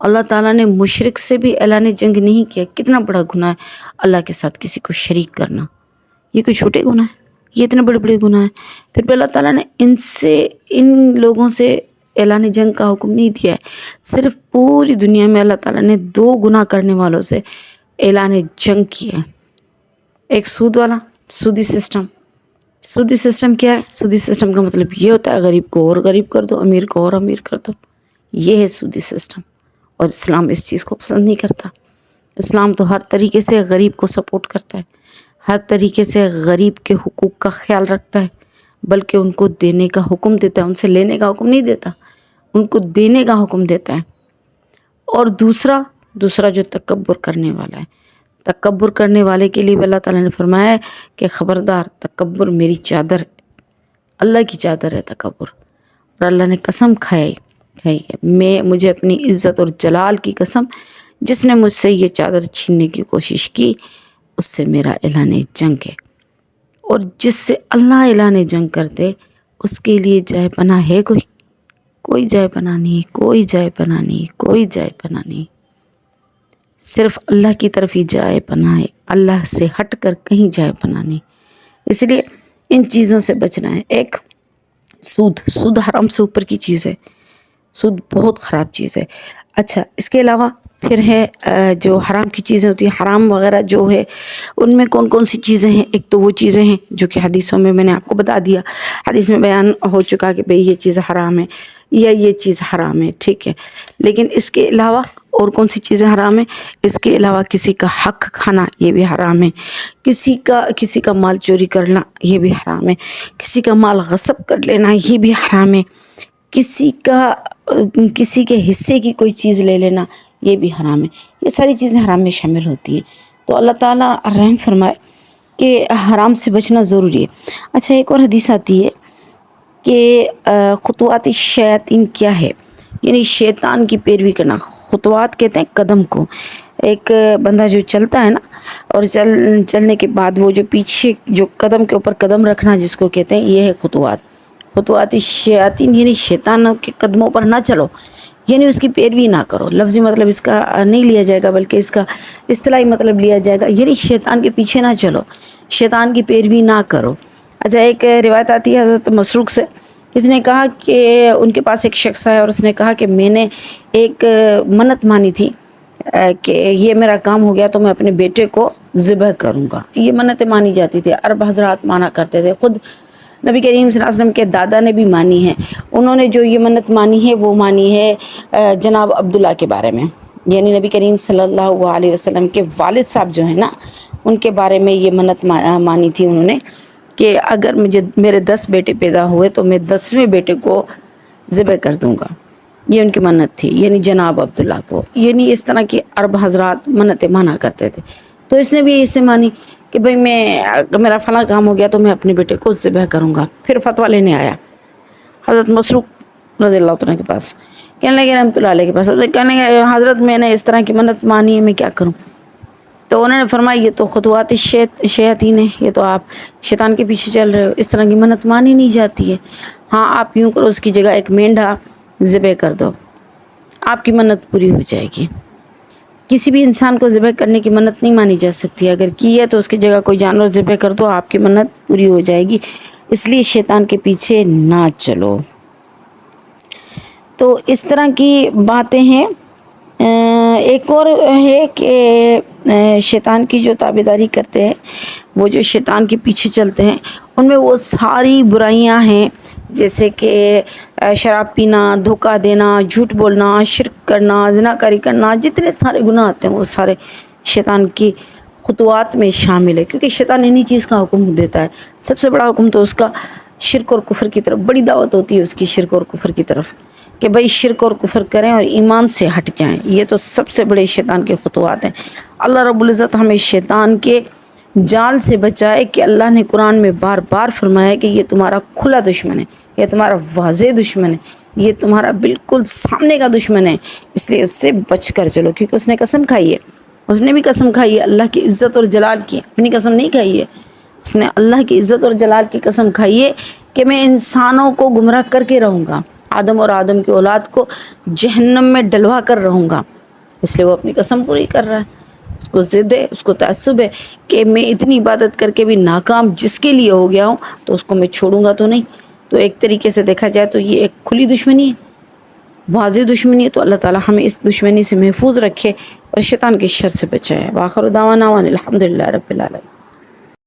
اللہ تعالیٰ نے مشرک سے بھی اعلان جنگ نہیں کیا۔ کتنا بڑا گناہ ہے اللہ کے ساتھ کسی کو شریک کرنا، یہ کوئی چھوٹے گناہ ہے، یہ اتنے بڑے بڑے گناہ ہیں۔ پھر بھی اللہ تعالیٰ نے ان لوگوں سے اعلان جنگ کا حکم نہیں دیا ہے، صرف پوری دنیا میں اللہ تعالیٰ نے 2 گناہ کرنے والوں سے اعلان جنگ کیا ہے۔ ایک سود والا، سودی سسٹم۔ سودی سسٹم کیا ہے؟ سودی سسٹم کا مطلب یہ ہوتا ہے غریب کو اور غریب کر دو، امیر کو اور امیر کر دو، یہ ہے سودی سسٹم۔ اور اسلام اس چیز کو پسند نہیں کرتا۔ اسلام تو ہر طریقے سے غریب کو سپورٹ کرتا ہے، ہر طریقے سے غریب کے حقوق کا خیال رکھتا ہے، بلکہ ان کو دینے کا حکم دیتا ہے، ان سے لینے کا حکم نہیں دیتا، ان کو دینے کا حکم دیتا ہے۔ اور دوسرا جو تکبر کرنے والا ہے، تکبر کرنے والے کے لیے اللہ تعالیٰ نے فرمایا ہے کہ خبردار، تکبر میری چادر ہے، اللہ کی چادر ہے تکبر۔ اور اللہ نے قسم کھائی ہے، مجھے اپنی عزت اور جلال کی قسم، جس نے مجھ سے یہ چادر چھیننے کی کوشش کی اس سے میرا اعلان جنگ ہے۔ اور جس سے اللہ اعلان جنگ کر دے اس کے لیے جائے پناہ ہے کوئی جائے پناہ نہیں، کوئی جائے پناہ نہیں، کوئی جائے پناہ نہیں۔ صرف اللہ کی طرف ہی جائے پناہ ہے، اللہ سے ہٹ کر کہیں جائے پناہ نہیں۔ اس لیے ان چیزوں سے بچنا ہے۔ ایک سود حرام سے اوپر کی چیز ہے، سود بہت خراب چیز ہے۔ اچھا، اس کے علاوہ پھر ہے جو حرام کی چیزیں ہوتی ہیں، حرام وغیرہ جو ہے ان میں کون کون سی چیزیں ہیں؟ ایک تو وہ چیزیں ہیں جو کہ حدیثوں میں نے آپ کو بتا دیا، حدیث میں بیان ہو چکا کہ بھئی یہ چیز حرام ہے یا یہ چیز حرام ہے، ٹھیک ہے۔ لیکن اس کے علاوہ اور کون سی چیزیں حرام ہیں؟ اس کے علاوہ کسی کا حق کھانا یہ بھی حرام ہے، کسی کا مال چوری کرنا یہ بھی حرام ہے، کسی کا مال غصب کر لینا یہ بھی حرام ہے، کسی کے حصے کی کوئی چیز لے لینا یہ بھی حرام ہے۔ یہ ساری چیزیں حرام میں شامل ہوتی ہیں۔ تو اللہ تعالیٰ رحم فرمائے کہ حرام سے بچنا ضروری ہے۔ اچھا، ایک اور حدیث آتی ہے کہ خطوات الشیاطین کیا ہے، یعنی شیطان کی پیروی کرنا۔ خطوات کہتے ہیں قدم کو، ایک بندہ جو چلتا ہے نا، اور چلنے کے بعد وہ جو پیچھے جو قدم کے اوپر قدم رکھنا جس کو کہتے ہیں، یہ ہے خطوات الشیاطین، یعنی شیطان کے قدموں پر نہ چلو، یعنی اس کی پیروی نہ کرو۔ لفظی مطلب اس کا نہیں لیا جائے گا بلکہ اس کا اصطلاحی مطلب لیا جائے گا، یعنی شیطان کے پیچھے نہ چلو، شیطان کی پیروی نہ کرو۔ اچھا، ایک روایت آتی ہے حضرت مسروق سے، اس نے کہا کہ ان کے پاس ایک شخص آیا اور اس نے کہا کہ میں نے ایک منت مانی تھی کہ یہ میرا کام ہو گیا تو میں اپنے بیٹے کو ذبح کروں گا۔ یہ منتیں مانی جاتی تھی، عرب حضرات مانا کرتے تھے، خود نبی کریم صلی اللہ علیہ وسلم کے دادا نے بھی مانی ہے۔ انہوں نے جو یہ منت مانی ہے وہ مانی ہے جناب عبداللہ کے بارے میں، یعنی نبی کریم صلی اللہ علیہ وسلم کے والد صاحب جو ہیں نا، ان کے بارے میں یہ منت مانی تھی انہوں نے کہ اگر میرے 10 بیٹے پیدا ہوئے تو میں 10ویں بیٹے کو ذبح کر دوں گا۔ یہ ان کی منت تھی، یعنی جناب عبداللہ کو، یعنی اس طرح کی عرب حضرات منتیں مانا کرتے تھے۔ تو اس نے بھی اسے مانی کہ بھئی میرا فلاں کام ہو گیا تو میں اپنے بیٹے کو ذبح کروں گا۔ پھر فتویٰ لینے آیا حضرت مسروق رضی اللہ عنہ کے پاس، کہنے لگے رحمۃ اللہ علیہ کے پاس، کہنے لگے حضرت میں نے اس طرح کی منت مانی ہے، میں کیا کروں؟ تو انہوں نے فرمایا یہ تو خطوات شیاطین ہے، یہ تو آپ شیطان کے پیچھے چل رہے ہو، اس طرح کی منت مانی نہیں جاتی ہے۔ ہاں، آپ یوں کرو، اس کی جگہ ایک مینڈھا ذبح کر دو، آپ کی منت پوری ہو جائے گی۔ کسی بھی انسان کو ذبح کرنے کی منت نہیں مانی جا سکتی، اگر کی ہے تو اس کی جگہ کوئی جانور ذبح کر دو، آپ کی منت پوری ہو جائے گی۔ اس لیے شیطان کے پیچھے نہ چلو۔ تو اس طرح کی باتیں ہیں۔ ایک اور ہے کہ شیطان کی جو تابعداری کرتے ہیں، وہ جو شیطان کے پیچھے چلتے ہیں، ان میں وہ ساری برائیاں ہیں، جیسے کہ شراب پینا، دھوکہ دینا، جھوٹ بولنا، شرک کرنا، زناکاری کرنا، جتنے سارے گناہ آتے ہیں وہ سارے شیطان کی خطوات میں شامل ہے، کیونکہ شیطان انہی چیز کا حکم دیتا ہے۔ سب سے بڑا حکم تو اس کا شرک اور کفر کی طرف، بڑی دعوت ہوتی ہے اس کی شرک اور کفر کی طرف، کہ بھئی شرک اور کفر کریں اور ایمان سے ہٹ جائیں۔ یہ تو سب سے بڑے شیطان کے خطوات ہیں۔ اللہ رب العزت ہمیں شیطان کے جال سے بچائے، کہ اللہ نے قرآن میں بار بار فرمایا کہ یہ تمہارا کھلا دشمن ہے، یہ تمہارا واضح دشمن ہے، یہ تمہارا بالکل سامنے کا دشمن ہے، اس لیے اس سے بچ کر چلو، کیونکہ اس نے قسم کھائی ہے، اس نے بھی قسم کھائی ہے اللہ کی عزت اور جلال کی، اپنی قسم نہیں کھائی ہے، اس نے اللہ کی عزت اور جلال کی قسم کھائی ہے کہ میں انسانوں کو گمراہ کر کے رہوں گا، آدم اور آدم کی اولاد کو جہنم میں ڈلوا کر رہوں گا. اس لیے وہ اپنی قسم پوری کر رہا ہے. اس کو ضد ہے، اس کو تعصب ہے کہ میں اتنی عبادت کر کے بھی ناکام جس کے لیے ہو گیا ہوں تو اس کو میں چھوڑوں گا تو نہیں. تو ایک طریقے سے دیکھا جائے تو یہ ایک کھلی دشمنی ہے، واضح دشمنی ہے. تو اللہ تعالی ہمیں اس دشمنی سے محفوظ رکھے اور شیطان کی شر سے بچائے. وآخر دعوانا ان الحمد للہ رب العالمین.